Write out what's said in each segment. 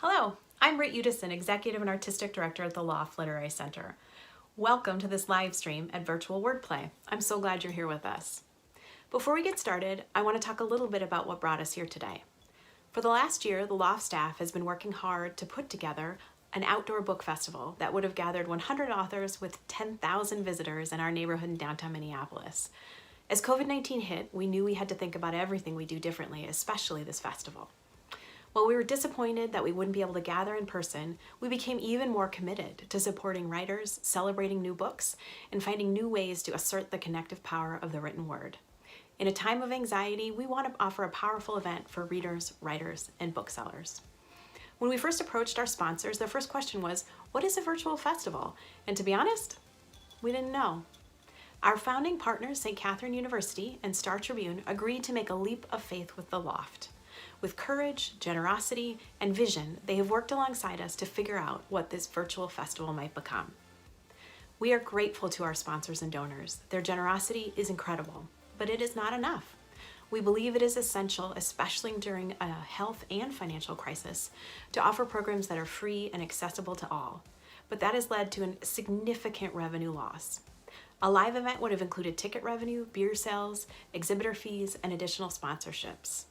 Hello, I'm Britt Udison, Executive and Artistic Director at the Loft Literary Center. Welcome to this live stream at Virtual Wordplay. I'm so glad you're here with us. Before we get started, I want to talk a little bit about what brought us here today. For the last year, the Loft staff has been working hard to put together an outdoor book festival that would have gathered 100 authors with 10,000 visitors in our neighborhood in downtown Minneapolis. As COVID-19 hit, we knew we had to think about everything we do differently, especially this festival. While we were disappointed that we wouldn't be able to gather in person, we became even more committed to supporting writers, celebrating new books, and finding new ways to assert the connective power of the written word. In a time of anxiety, we want to offer a powerful event for readers, writers, and booksellers. When we first approached our sponsors, their first question was, what is a virtual festival? And to be honest, we didn't know. Our founding partners, St. Catherine University and Star Tribune, agreed to make a leap of faith with the Loft. With courage, generosity, and vision, they have worked alongside us to figure out what this virtual festival might become. We are grateful to our sponsors and donors. Their generosity is incredible, but it is not enough. We believe it is essential, especially during a health and financial crisis, to offer programs that are free and accessible to all, but that has led to a significant revenue loss. A live event would have included ticket revenue, beer sales, exhibitor fees, and additional sponsorships.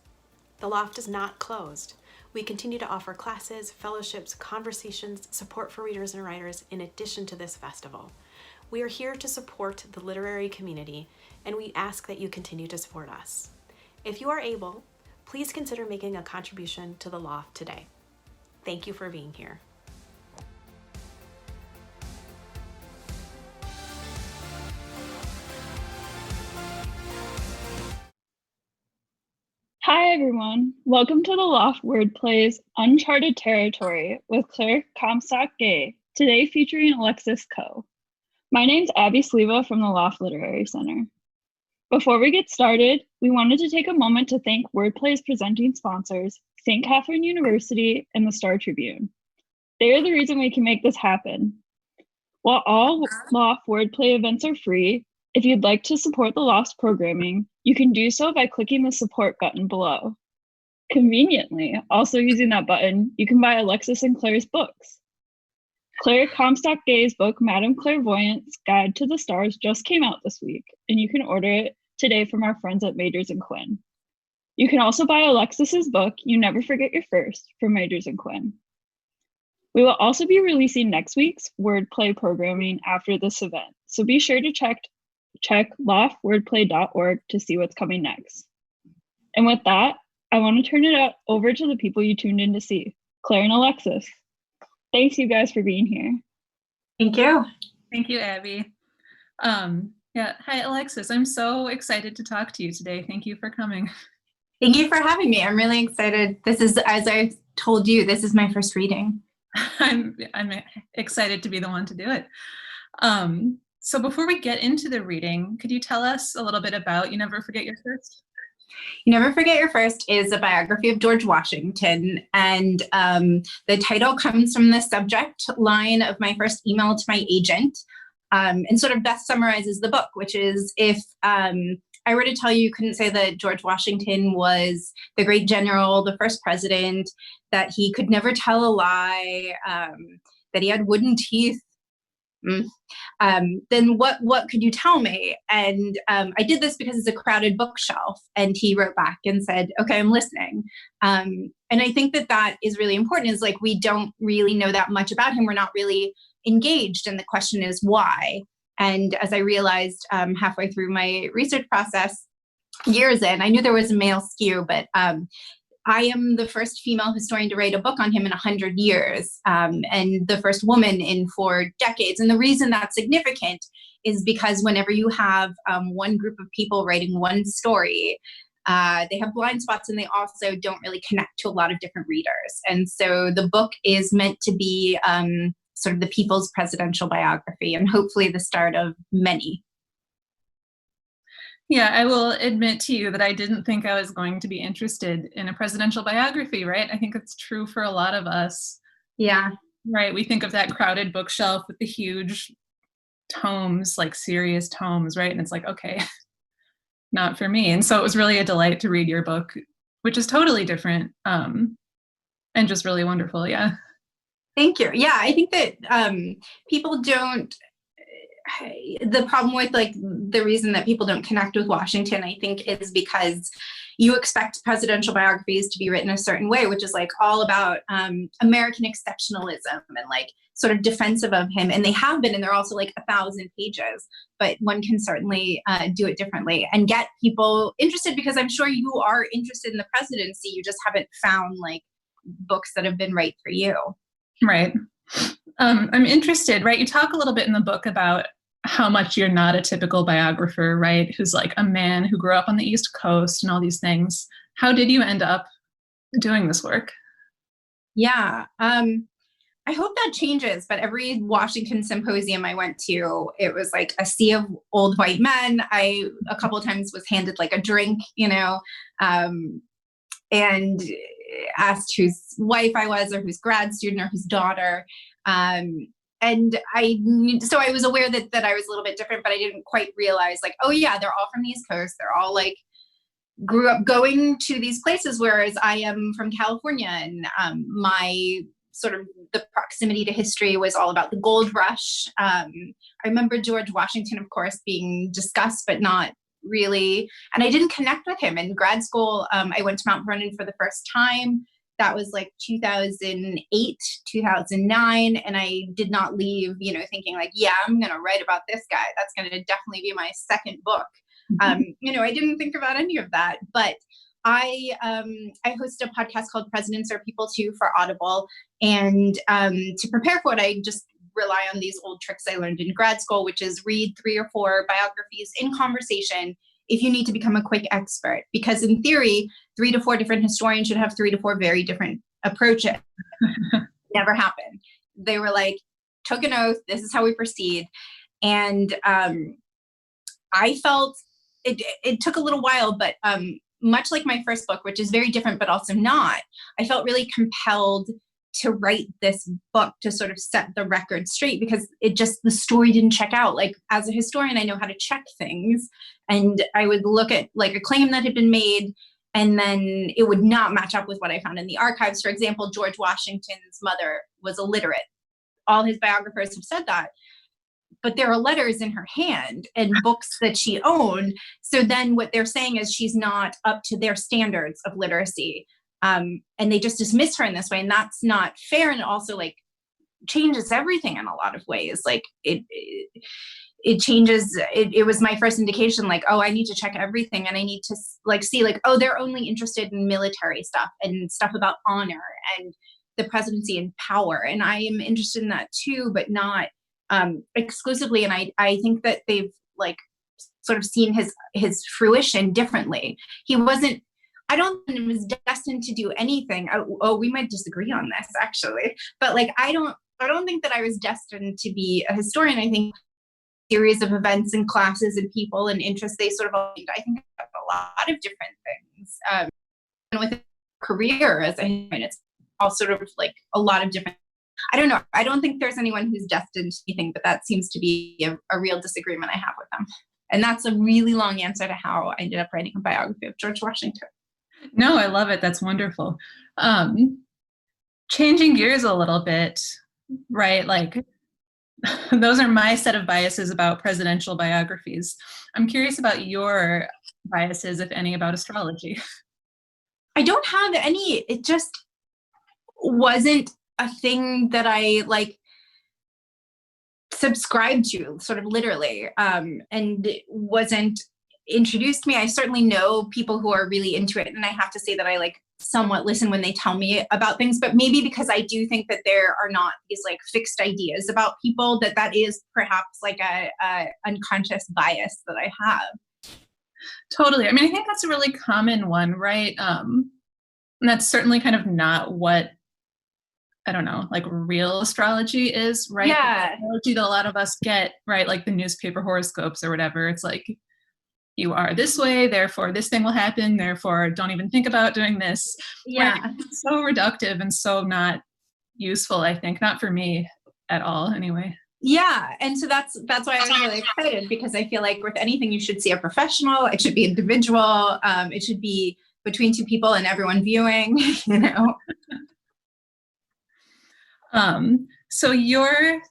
The Loft is not closed. We continue to offer classes, fellowships, conversations, support for readers and writers in addition to this festival. We are here to support the literary community, and we ask that you continue to support us. If you are able, please consider making a contribution to the Loft today. Thank you for being here. Hi everyone, welcome to the Loft Wordplay's UnCHARTed Territory with Comstock-Gay, today featuring Alexis Coe. My name's Abby Sleva from the Loft Literary Center. Before we get started, we wanted to take a moment to thank Wordplay's presenting sponsors, St. Catherine University and the Star Tribune. They are the reason we can make this happen. While all Loft Wordplay events are free, if you'd like to support the Loft's programming, you can do so by clicking the support button below. Conveniently, also using that button, you can buy Alexis and Claire's books. Claire Comstock-Gay's book, Madame Clairevoyant's Guide to the Stars, just came out this week, and you can order it today from our friends at Majors & Quinn. You can also buy Alexis's book, You Never Forget Your First, from Majors & Quinn. We will also be releasing next week's Wordplay programming after this event, so be sure to check loftwordplay.org to see what's coming next. And with that, I want to turn it over to the people you tuned in to see, Claire and Alexis. Thanks you guys for being here. Thank you. Thank you, Abby. Hi, Alexis. I'm so excited to talk to you today. Thank you for coming. Thank you for having me. I'm really excited. This is, as I told you, this is my first reading. I'm excited to be the one to do it. So before we get into the reading, could you tell us a little bit about You Never Forget Your First? You Never Forget Your First is a biography of George Washington, and the title comes from the subject line of my first email to my agent, and sort of best summarizes the book, which is, if I were to tell you couldn't say that George Washington was the great general, the first president, that he could never tell a lie, that he had wooden teeth, Then what could you tell me? And I did this because it's a crowded bookshelf. And he wrote back and said, okay, I'm listening. And I think that is really important, is like, we don't really know that much about him. We're not really engaged. And the question is why? And as I realized halfway through my research process, years in, I knew there was a male skew, but I am the first female historian to write a book on him in 100 years, and the first woman in 4 decades. And the reason that's significant is because whenever you have one group of people writing one story, they have blind spots, and they also don't really connect to a lot of different readers. And so the book is meant to be sort of the people's presidential biography, and hopefully the start of many. Yeah, I will admit to you that I didn't think I was going to be interested in a presidential biography, right? I think it's true for a lot of us. Yeah. Right. We think of that crowded bookshelf with the huge tomes, like serious tomes, right? And it's like, okay, not for me. And so it was really a delight to read your book, which is totally different and just really wonderful. Yeah. Thank you. Yeah, I think that people don't, the problem with like the reason that people don't connect with Washington, I think, is because you expect presidential biographies to be written a certain way, which is like all about American exceptionalism and like sort of defensive of him. And they have been, and they're also like 1,000 pages, but one can certainly do it differently and get people interested, because I'm sure you are interested in the presidency. You just haven't found like books that have been right for you. Right. I'm interested, right? You talk a little bit in the book about how much you're not a typical biographer, right? Who's like a man who grew up on the East Coast and all these things. How did you end up doing this work? Yeah. I hope that changes, but every Washington symposium I went to, it was like a sea of old white men. I, a couple of times, was handed like a drink, you know, and asked whose wife I was, or whose grad student, or whose daughter. And so I was aware that I was a little bit different, but I didn't quite realize like, oh yeah, they're all from the East Coast. They're all like, grew up going to these places, whereas I am from California, and my sort of the proximity to history was all about the gold rush. I remember George Washington, of course, being discussed, but not really. And I didn't connect with him. In grad school, I went to Mount Vernon for the first time. That was like 2008, 2009. And I did not leave, you know, thinking like, yeah, I'm going to write about this guy. That's going to definitely be my second book. You know, I didn't think about any of that, but I host a podcast called Presidents Are People Too for Audible. And to prepare for it, I just rely on these old tricks I learned in grad school, which is read 3 or 4 biographies in conversation if you need to become a quick expert. Because in theory, 3 to 4 different historians should have 3 to 4 very different approaches. Never happened. They were like, took an oath, this is how we proceed. And I felt it took a little while, but much like my first book, which is very different, but also not, I felt really compelled to write this book to sort of set the record straight, because the story didn't check out. Like, as a historian, I know how to check things, and I would look at like a claim that had been made, and then it would not match up with what I found in the archives. For example, George Washington's mother was illiterate. All his biographers have said that. But there are letters in her hand and books that she owned. So then what they're saying is she's not up to their standards of literacy. And they just dismiss her in this way. And that's not fair. And it also like changes everything in a lot of ways. Like it changes, it was my first indication, like, oh, I need to check everything. And I need to like see like, oh, they're only interested in military stuff and stuff about honor and the presidency and power. And I am interested in that too, but not exclusively. And I think that they've like sort of seen his fruition differently. He wasn't, I don't think he was destined to do anything. Oh, we might disagree on this actually, but like, I don't think that I was destined to be a historian. I think series of events and classes and people and interests, they sort of, I think a lot of different things. And with a career as a historian, it's all sort of like a lot of different, I don't know. I don't think there's anyone who's destined to anything, but that seems to be a real disagreement I have with them. And that's a really long answer to how I ended up writing a biography of George Washington. No, I love it. That's wonderful. Changing gears a little bit, right? Like those are my set of biases about presidential biographies. I'm curious about your biases, if any, about astrology. I don't have any. It just wasn't a thing that I like subscribed to, sort of literally, and it wasn't introduced to me. I certainly know people who are really into it, and I have to say that I like somewhat listen when they tell me about things, but maybe because I do think that there are not these like fixed ideas about people, that is perhaps like a unconscious bias that I have. Totally. I mean, I think that's a really common one, right? And that's certainly kind of not what, I don't know, like real astrology is, right? Yeah. The astrology that a lot of us get, right? Like the newspaper horoscopes or whatever. It's like, you are this way, therefore this thing will happen, therefore don't even think about doing this. Yeah. Right? It's so reductive and so not useful, I think. Not for me at all, anyway. Yeah. And so that's why I was really excited, because I feel like with anything, you should see a professional. It should be individual. It should be between two people and everyone viewing, you know? So your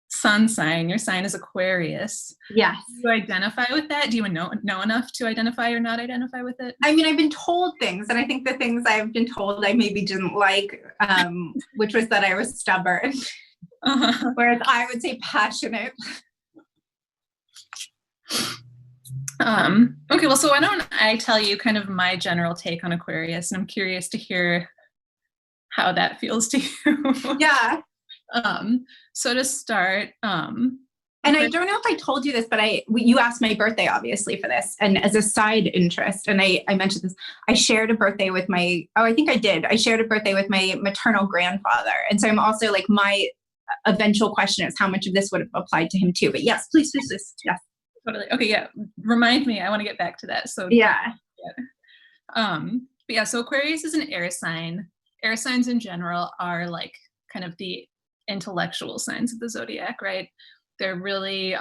sun sign, your sign is Aquarius. Yes. Do you identify with that? Do you know enough to identify or not identify with it? I mean, I've been told things, and I think the things I've been told I maybe didn't like, which was that I was stubborn, whereas I would say passionate. Okay, well, so why don't I tell you kind of my general take on Aquarius, and I'm curious to hear how that feels to you. Yeah. So to start, and I don't know if I told you this, but you asked my birthday, obviously, for this. And as a side interest, and I mentioned this, I shared a birthday with I think I did. I shared a birthday with my maternal grandfather. And so I'm also like, my eventual question is how much of this would have applied to him too. But yes, please. Yes. Totally. Okay, yeah. Remind me. I want to get back to that. So yeah. But yeah, so Aquarius is an air sign. Air signs in general are like kind of the intellectual signs of the zodiac, right? They're really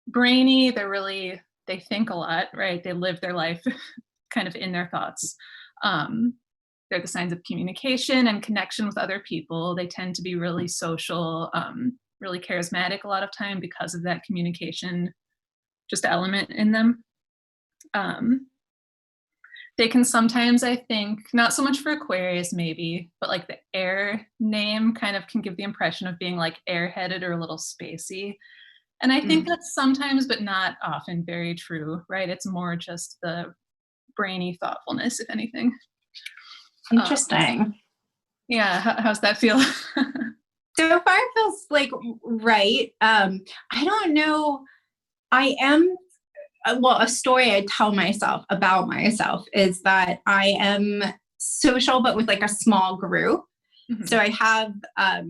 brainy. They think a lot, right? They live their life kind of in their thoughts. They're the signs of communication and connection with other people. They tend to be really social, really charismatic a lot of time because of that communication just element in them. They can sometimes, I think, not so much for Aquarius maybe, but like the air name kind of can give the impression of being like airheaded or a little spacey. And I think that's sometimes, but not often, very true, right? It's more just the brainy thoughtfulness, if anything. Interesting. Yeah, how's that feel? So far it feels like right. I don't know. I am, well, a story I tell myself about myself is that I am social, but with like a small group. Mm-hmm. So I have, I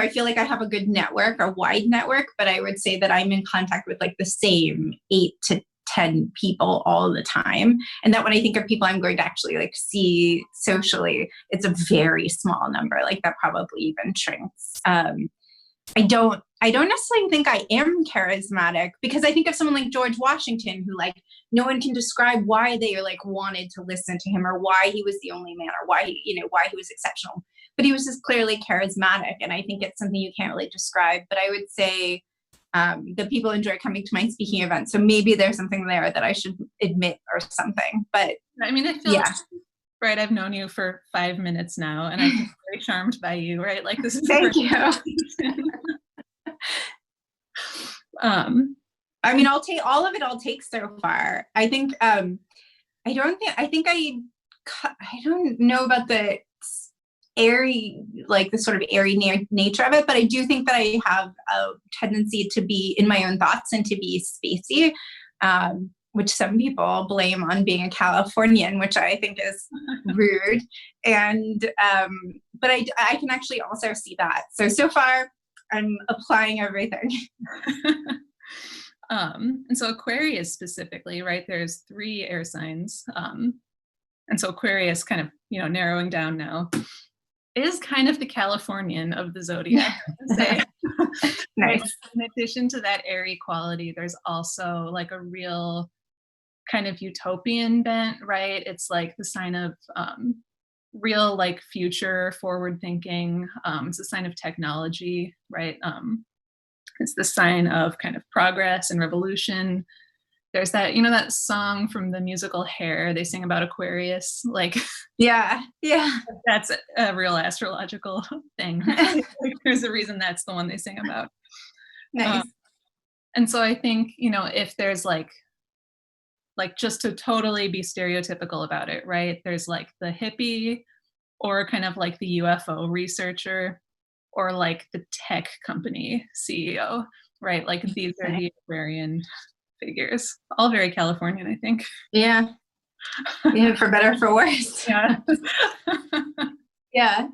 feel like I have a good network, a wide network, but I would say that I'm in contact with like the same 8 to 10 people all the time. And that when I think of people I'm going to actually like see socially, it's a very small number. Like that probably even shrinks. I don't necessarily think I am charismatic, because I think of someone like George Washington, who like no one can describe why they like wanted to listen to him, or why he was the only man, or why he was exceptional, but he was just clearly charismatic. And I think it's something you can't really describe, but I would say that people enjoy coming to my speaking events. So maybe there's something there that I should admit or something, but I mean, I feel right. I've known you for 5 minutes now, and I'm very charmed by you, right? Like this is thank you. I mean, I'll take all of it. I'll take so far. I think I don't know about the airy, like the sort of airy nature of it, but I do think that I have a tendency to be in my own thoughts and to be spacey, which some people blame on being a Californian, which I think is rude. And but I can actually also see that. So far, I'm applying everything. And so Aquarius specifically, right? There's 3 air signs. And so Aquarius, kind of, narrowing down now, is kind of the Californian of the zodiac. Say. Nice. In addition to that airy quality, there's also like a real kind of utopian bent, right? It's like the sign of real like future forward thinking. It's a sign of technology, right? It's the sign of kind of progress and revolution. There's that, that song from the musical Hair, they sing about Aquarius, like yeah, that's a real astrological thing. There's a reason that's the one they sing about. Nice. And so I think, if there's like just to totally be stereotypical about it, right? There's like the hippie, or kind of like the UFO researcher, or like the tech company CEO, right? Like these are the Aquarian figures, all very Californian, I think. Yeah, for better or for worse. Yeah. Yeah.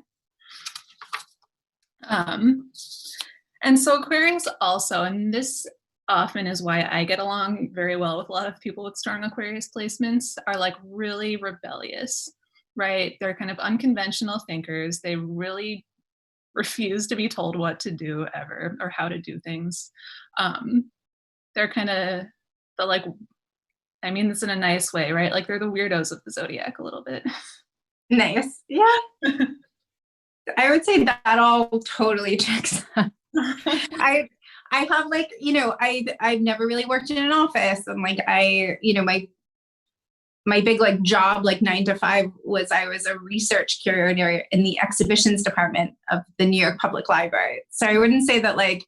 And so Aquarians also, and this often is why I get along very well with a lot of people with strong Aquarius placements, are like really rebellious, right? They're kind of unconventional thinkers. They really refuse to be told what to do ever, or how to do things. They're kind of I mean this in a nice way, right? Like they're the weirdos of the zodiac a little bit. Nice. Yeah. I would say that all totally checks out. I have like, I've never really worked in an office, and like my big like job, like 9 to 5, was I was a research curator in the exhibitions department of the New York Public Library. So I wouldn't say that like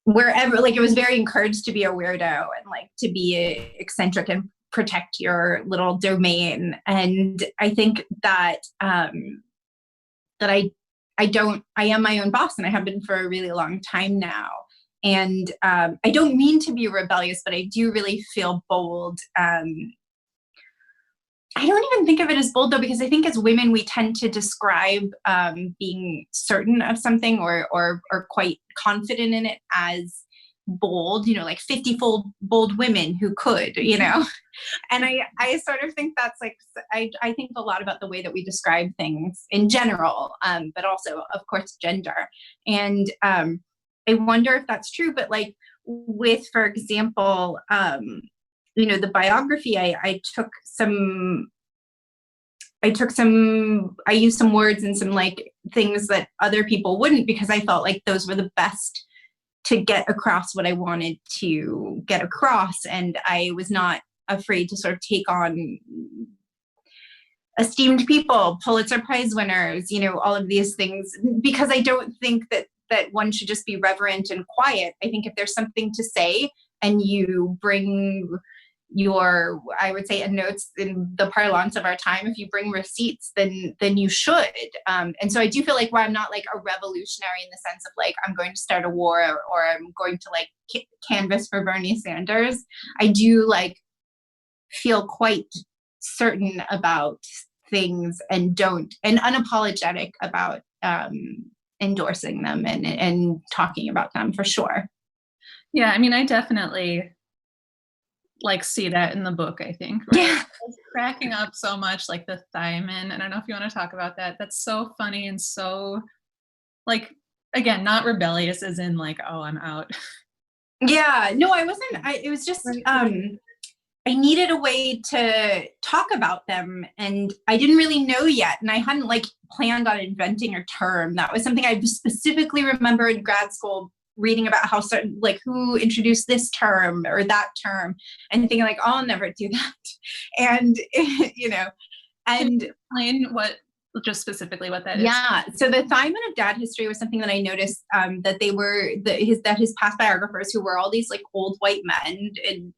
wherever, like it was very encouraged to be a weirdo and like to be eccentric and protect your little domain. And I think that that I am my own boss, and I have been for a really long time now. And I don't mean to be rebellious, but I do really feel bold. I don't even think of it as bold though, because I think as women, we tend to describe being certain of something or quite confident in it as bold, like 50-fold bold women who could, and I sort of think that's like, I think a lot about the way that we describe things in general, but also of course gender. And I wonder if that's true, but like with, for example, the biography, I used some words and some like things that other people wouldn't, because I felt like those were the best to get across what I wanted to get across. And I was not afraid to sort of take on esteemed people, Pulitzer Prize winners, all of these things, because I don't think that one should just be reverent and quiet. I think if there's something to say and you bring your, I would say, notes in the parlance of our time, if you bring receipts, then you should. And so I do feel like, while I'm not like a revolutionary in the sense of like I'm going to start a war or I'm going to like canvass for Bernie Sanders, I do like feel quite certain about things and unapologetic about endorsing them and talking about them, for sure. Yeah, I mean, I definitely like see that in the book, I think. Right? Yeah. It's cracking up so much, like the Thyman. I don't know if you want to talk about that. That's so funny and so, like, again, not rebellious as in like, oh, I'm out. Yeah, no, I wasn't. It was just, I needed a way to talk about them, and I didn't really know yet. And I hadn't like planned on inventing a term. That was something I specifically remember in grad school reading about how certain, like who introduced this term or that term, and thinking like, oh, I'll never do that. And, and explain just specifically what that is. Yeah. So the Thyman of Dad history was something that I noticed that they were his past biographers, who were all these like old white men, and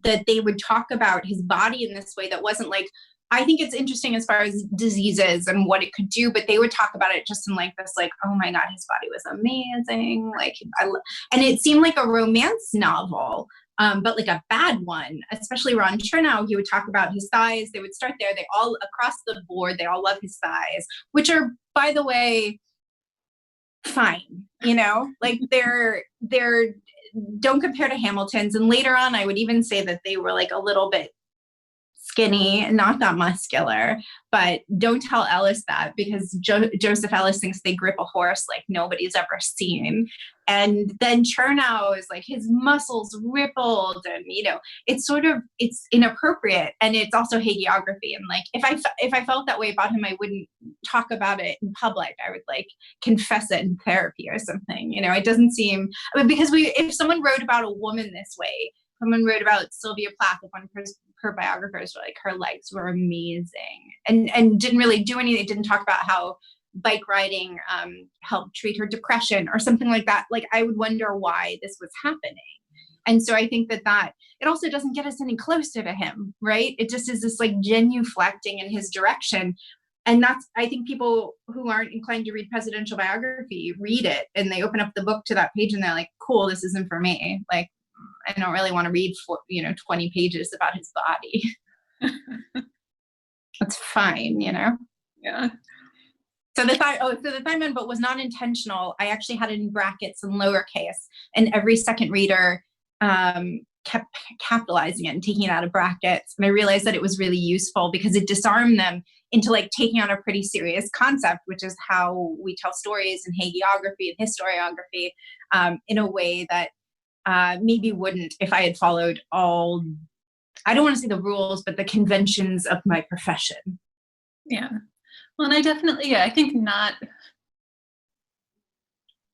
that they would talk about his body in this way that wasn't like, I think it's interesting as far as diseases and what it could do, but they would talk about it just in like this, like, oh my God, his body was amazing. Like, and it seemed like a romance novel, but like a bad one, especially Ron Chernow. He would talk about his thighs. They would start there. They all, across the board, they all love his thighs, which are, by the way, fine, like they're don't compare to Hamilton's. And later on, I would even say that they were like a little bit skinny, not that muscular, but don't tell Ellis that, because Joseph Ellis thinks they grip a horse like nobody's ever seen. And then Chernow is like, his muscles rippled, and, you know, it's inappropriate. And it's also hagiography. And like, if I felt that way about him, I wouldn't talk about it in public. I would like confess it in therapy or something. You know, it doesn't seem, I mean, because if someone wrote about a woman this way, someone wrote about Sylvia Plath, one of her biographers were like, her legs were amazing, and didn't really do anything. They didn't talk about how bike riding helped treat her depression or something like that. Like, I would wonder why this was happening. And so I think that it also doesn't get us any closer to him, right? It just is this like genuflecting in his direction. And that's, I think people who aren't inclined to read presidential biography read it and they open up the book to that page and they're like, cool, this isn't for me. Like, I don't really want to read 20 pages about his body. That's fine, you know? Yeah. So the Thyman book was not intentional. I actually had it in brackets and lowercase, and every second reader kept capitalizing it and taking it out of brackets. And I realized that it was really useful because it disarmed them into like taking on a pretty serious concept, which is how we tell stories in hagiography and historiography, in a way that maybe wouldn't if I had followed all, I don't want to say the rules, but the conventions of my profession. Yeah. Well, and I definitely, I think not,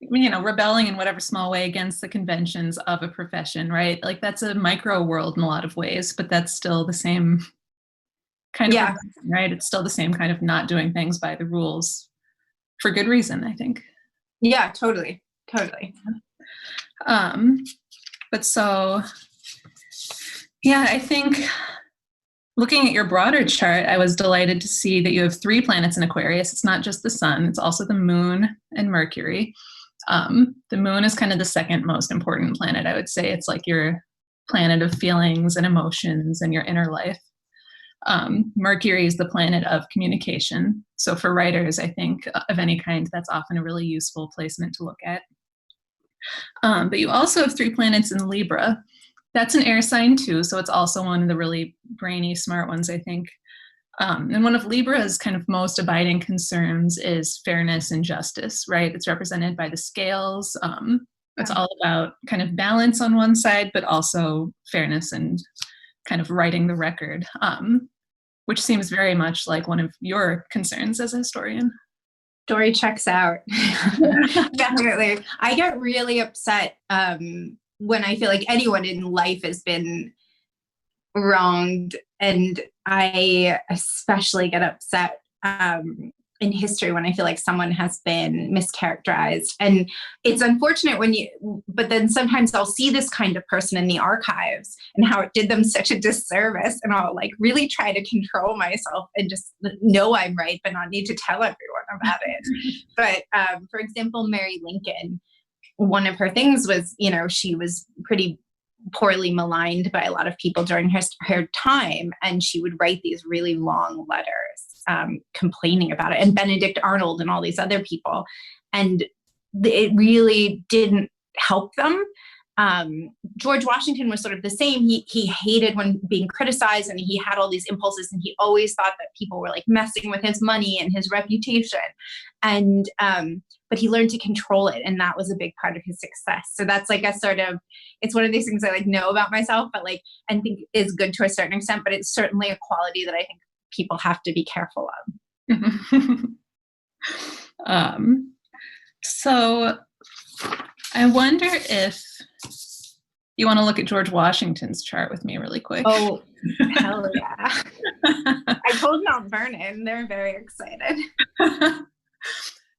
you know, rebelling in whatever small way against the conventions of a profession, right? Like, that's a micro world in a lot of ways, but that's still the same kind of, right? It's still the same kind of not doing things by the rules for good reason, I think. Yeah, totally. But so, yeah, I think looking at your broader chart, I was delighted to see that you have 3 planets in Aquarius. It's not just the sun, it's also the moon and Mercury. The moon is kind of the second most important planet, I would say. It's like your planet of feelings and emotions and your inner life. Mercury is the planet of communication. So for writers, I think, of any kind, that's often a really useful placement to look at. But you also have 3 planets in Libra. That's an air sign too, so it's also one of the really brainy, smart ones, I think. And one of Libra's kind of most abiding concerns is fairness and justice, right? It's represented by the scales. It's all about kind of balance on one side, but also fairness and kind of writing the record, which seems very much like one of your concerns as a historian. Story checks out. Definitely. I get really upset when I feel like anyone in life has been wronged. And I especially get upset in history when I feel like someone has been mischaracterized. And it's unfortunate but then sometimes I'll see this kind of person in the archives and how it did them such a disservice. And I'll like really try to control myself and just know I'm right, but not need to tell everyone about it. But for example, Mary Lincoln, one of her things was, you know, she was pretty poorly maligned by a lot of people during her time. And she would write these really long letters complaining about it. And Benedict Arnold and all these other people. And it really didn't help them. George Washington was sort of the same. He hated when being criticized, and he had all these impulses, and he always thought that people were like messing with his money and his reputation. And but he learned to control it, and that was a big part of his success. So that's like a sort of, it's one of these things I like know about myself, but like, I think is good to a certain extent, but it's certainly a quality that I think people have to be careful of. So I wonder if you want to look at George Washington's chart with me really quick. Oh, hell yeah. I told Mount Vernon, they're very excited.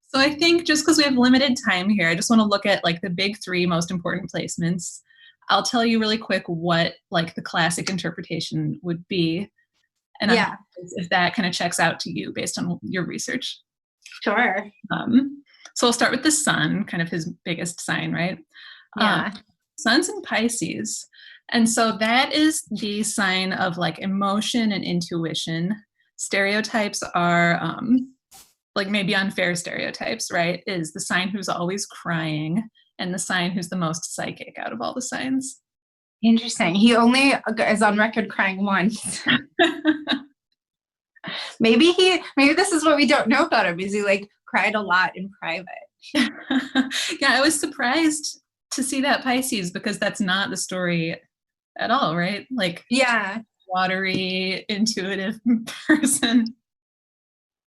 So I think just because we have limited time here, I just want to look at like the big 3 most important placements. I'll tell you really quick what like the classic interpretation would be. And yeah, if that kind of checks out to you based on your research. Sure. So I'll start with the sun, kind of his biggest sign, right? Yeah. Sun's in Pisces. And so that is the sign of like emotion and intuition. Stereotypes are like maybe unfair stereotypes, right? Is the sign who's always crying and the sign who's the most psychic out of all the signs. Interesting. He only is on record crying once. Maybe this is what we don't know about him, is he like cried a lot in private. Yeah, I was surprised to see that Pisces, because that's not the story at all, right? Like, Yeah. watery, intuitive person.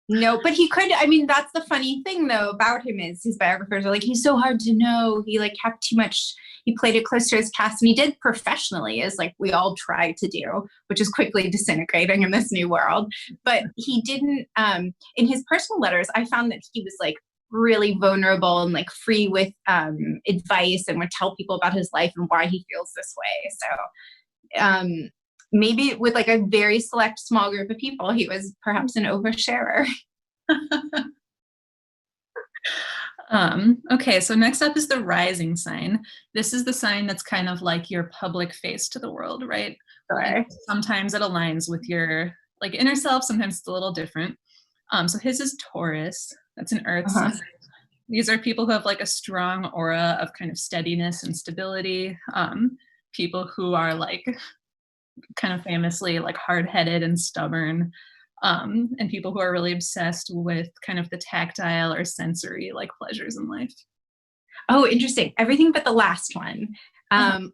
No, but he could, I mean, that's the funny thing though about him is his biographers are like, he's so hard to know. He like kept too much, he played it close to his chest, and he did professionally, as like we all try to do, which is quickly disintegrating in this new world. But he didn't, in his personal letters, I found that he was like really vulnerable and like free with advice, and would tell people about his life and why he feels this way. So maybe with like a very select small group of people, he was perhaps an oversharer. Okay, so next up is the rising sign. This is the sign that's kind of like your public face to the world, right? Sure. Sometimes it aligns with your like inner self, sometimes it's a little different. So his is Taurus. That's an earth sign. These are people who have like a strong aura of kind of steadiness and stability. People who are like kind of famously like hard-headed and stubborn, and people who are really obsessed with kind of the tactile or sensory like pleasures in life. Oh, interesting. Everything but the last one.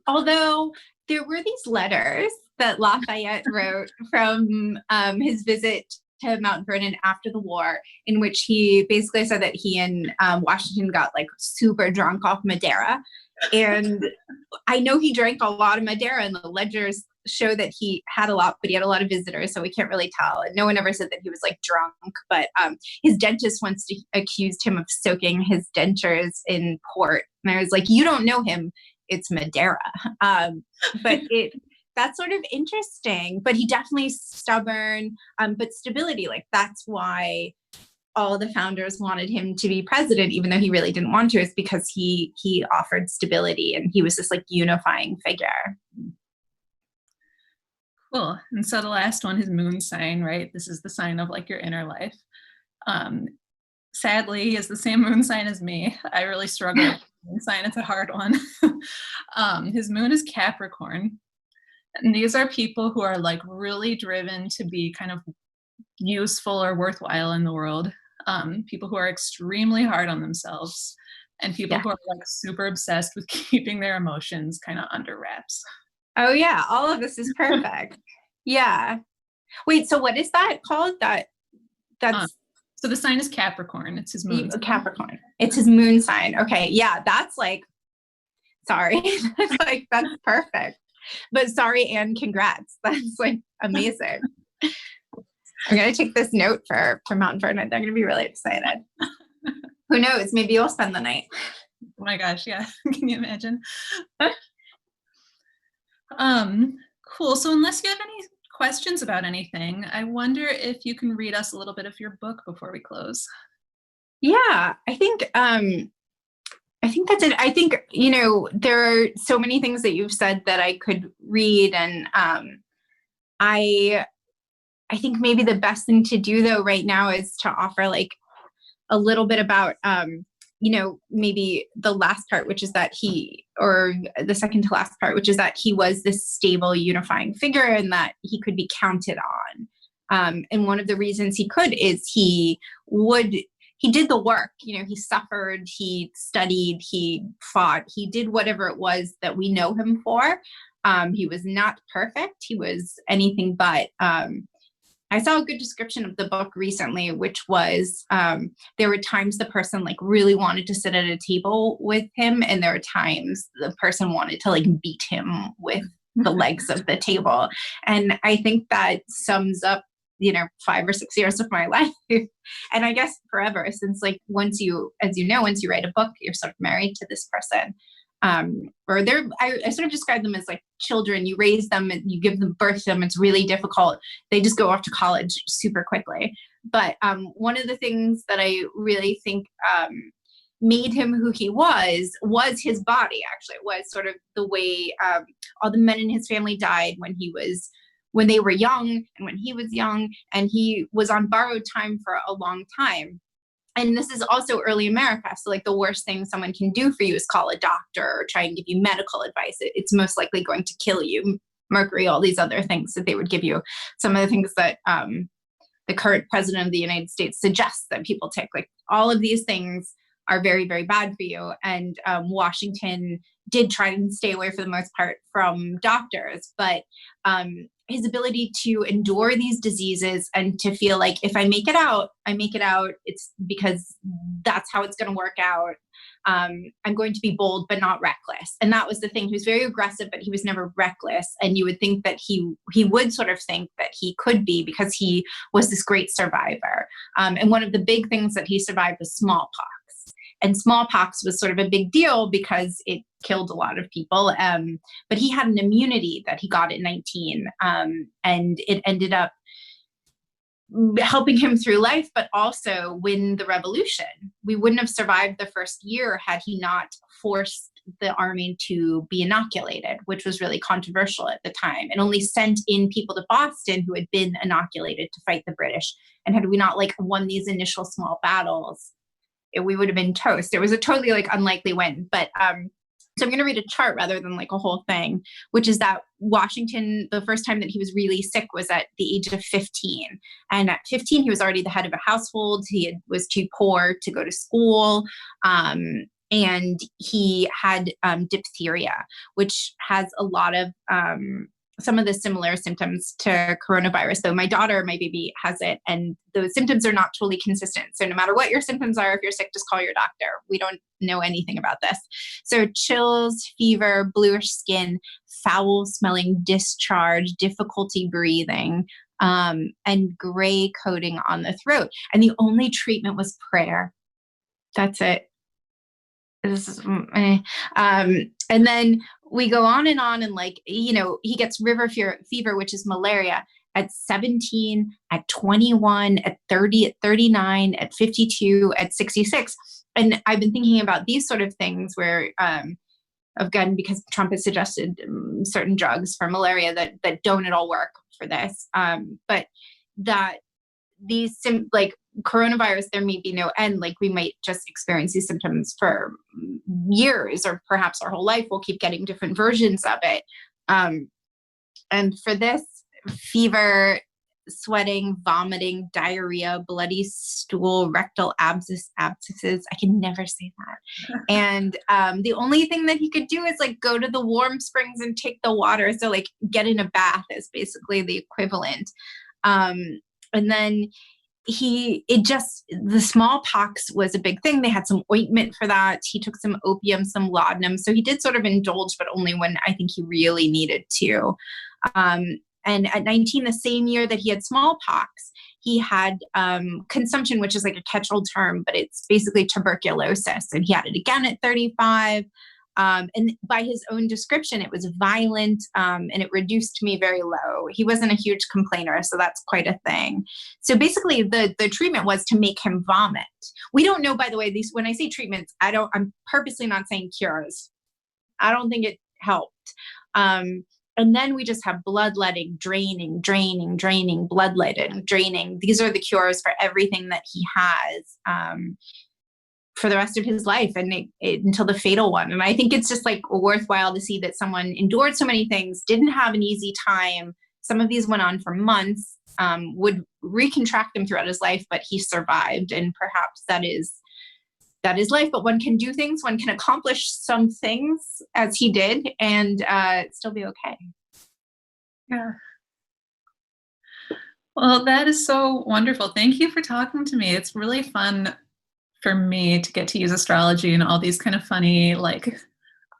Although there were these letters that Lafayette wrote from his visit to Mount Vernon after the war, in which he basically said that he and Washington got like super drunk off Madeira. And I know he drank a lot of Madeira, and the ledgers show that he had a lot, but he had a lot of visitors, so we can't really tell. And no one ever said that he was like drunk, but his dentist once accused him of soaking his dentures in port. And I was like, you don't know him, it's Madeira. But that's sort of interesting, but he definitely stubborn, but stability, like that's why all the founders wanted him to be president, even though he really didn't want to, is because he offered stability, and he was this like unifying figure. Cool. And so the last one is moon sign, right? This is the sign of like your inner life. Sadly, he has the same moon sign as me. I really struggle with the moon sign. It's a hard one. His moon is Capricorn. And these are people who are like really driven to be kind of useful or worthwhile in the world. People who are extremely hard on themselves, and people who are like super obsessed with keeping their emotions kind of under wraps. Oh yeah, all of this is perfect. Yeah. Wait, so what is that called? That's so the sign is Capricorn. It's his moon. Capricorn. It's his moon sign. Okay. Yeah, that's like, sorry. That's perfect. But sorry and congrats. That's like amazing. I'm gonna take this note for Mount Vernon. They're gonna be really excited. Who knows? Maybe you'll spend the night. Oh my gosh, yeah. Can you imagine? Cool. So unless you have any questions about anything, I wonder if you can read us a little bit of your book before we close. Yeah, I think that's it. I think, you know, there are so many things that you've said that I could read, and I think maybe the best thing to do though right now is to offer like a little bit about you know, maybe the last part, which is that or the second to last part, which is that he was this stable, unifying figure, and that he could be counted on. And one of the reasons he could is he did the work. You know, he suffered, he studied, he fought, he did whatever it was that we know him for. He was not perfect. He was anything but. I saw a good description of the book recently, which was there were times the person like really wanted to sit at a table with him, and there were times the person wanted to like beat him with the legs of the table. And I think that sums up, you know, 5 or 6 years of my life, and I guess forever, since like once you write a book, you're sort of married to this person. Or I sort of describe them as like children. You raise them and you give them birth to them. It's really difficult. They just go off to college super quickly. But one of the things that I really think made him who he was his body. Actually, it was sort of the way all the men in his family died when they were young and when he was young, and he was on borrowed time for a long time. And this is also early America. So like the worst thing someone can do for you is call a doctor or try and give you medical advice. It's most likely going to kill you. Mercury, all these other things that they would give you. Some of the things that the current president of the United States suggests that people take, like all of these things are very, very bad for you. And Washington did try and stay away for the most part from doctors, but his ability to endure these diseases and to feel like if I make it out, I make it out. It's because that's how it's going to work out. I'm going to be bold, but not reckless. And that was the thing. He was very aggressive, but he was never reckless. And you would think that he would sort of think that he could be, because he was this great survivor. And one of the big things that he survived was smallpox. And smallpox was sort of a big deal because it killed a lot of people. But he had an immunity that he got at 19. And it ended up helping him through life, but also win the revolution. We wouldn't have survived the first year had he not forced the army to be inoculated, which was really controversial at the time, and only sent in people to Boston who had been inoculated to fight the British. And had we not won these initial small battles, we would have been toast. It was a totally unlikely win. But so I'm going to read a chart rather than a whole thing, which is that Washington, the first time that he was really sick was at the age of 15. And at 15, he was already the head of a household. He was too poor to go to school. And he had diphtheria, which has a lot of some of the similar symptoms to coronavirus, though my baby has it, and those symptoms are not totally consistent. So no matter what your symptoms are, if you're sick, just call your doctor. We don't know anything about this. So chills, fever, bluish skin, foul smelling discharge, difficulty breathing, and gray coating on the throat. And the only treatment was prayer. That's it. And then we go on, and he gets river fever, which is malaria, at 17, at 21, at 30, at 39, at 52, at 66. And I've been thinking about these sort of things where, again, because Trump has suggested certain drugs for malaria that don't at all work for this, but that these coronavirus, there may be no end. We might just experience these symptoms for years, or perhaps our whole life. We'll keep getting different versions of it. And for this, fever, sweating, vomiting, diarrhea, bloody stool, rectal abscesses. I can never say that. And the only thing that he could do is go to the warm springs and take the water. So get in a bath is basically the equivalent. And then the smallpox was a big thing. They had some ointment for that. He took some opium, some laudanum. So he did sort of indulge, but only when I think he really needed to. And at 19, the same year that he had smallpox, he had consumption, which is a catch-all term, but it's basically tuberculosis. And he had it again at 35. And by his own description, it was violent, and it reduced me very low. He wasn't a huge complainer, so that's quite a thing. So basically, the treatment was to make him vomit. We don't know, by the way, when I say treatments, I'm purposely not saying cures. I don't think it helped. And then we just have bloodletting, draining, bloodletting, draining. These are the cures for everything that he has. For the rest of his life, and until the fatal one. And I think it's just worthwhile to see that someone endured so many things, didn't have an easy time. Some of these went on for months, would recontract them throughout his life, but he survived. And perhaps that is life. But one can do things, one can accomplish some things as he did, and still be okay. Yeah. Well, that is so wonderful. Thank you for talking to me. It's really fun for me to get to use astrology in all these kind of funny,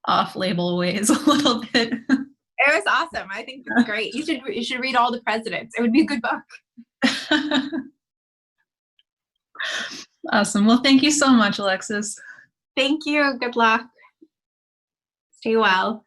off-label ways a little bit. It was awesome. I think it's great. You should read all the presidents. It would be a good book. Awesome. Well, thank you so much, Alexis. Thank you. Good luck. Stay well.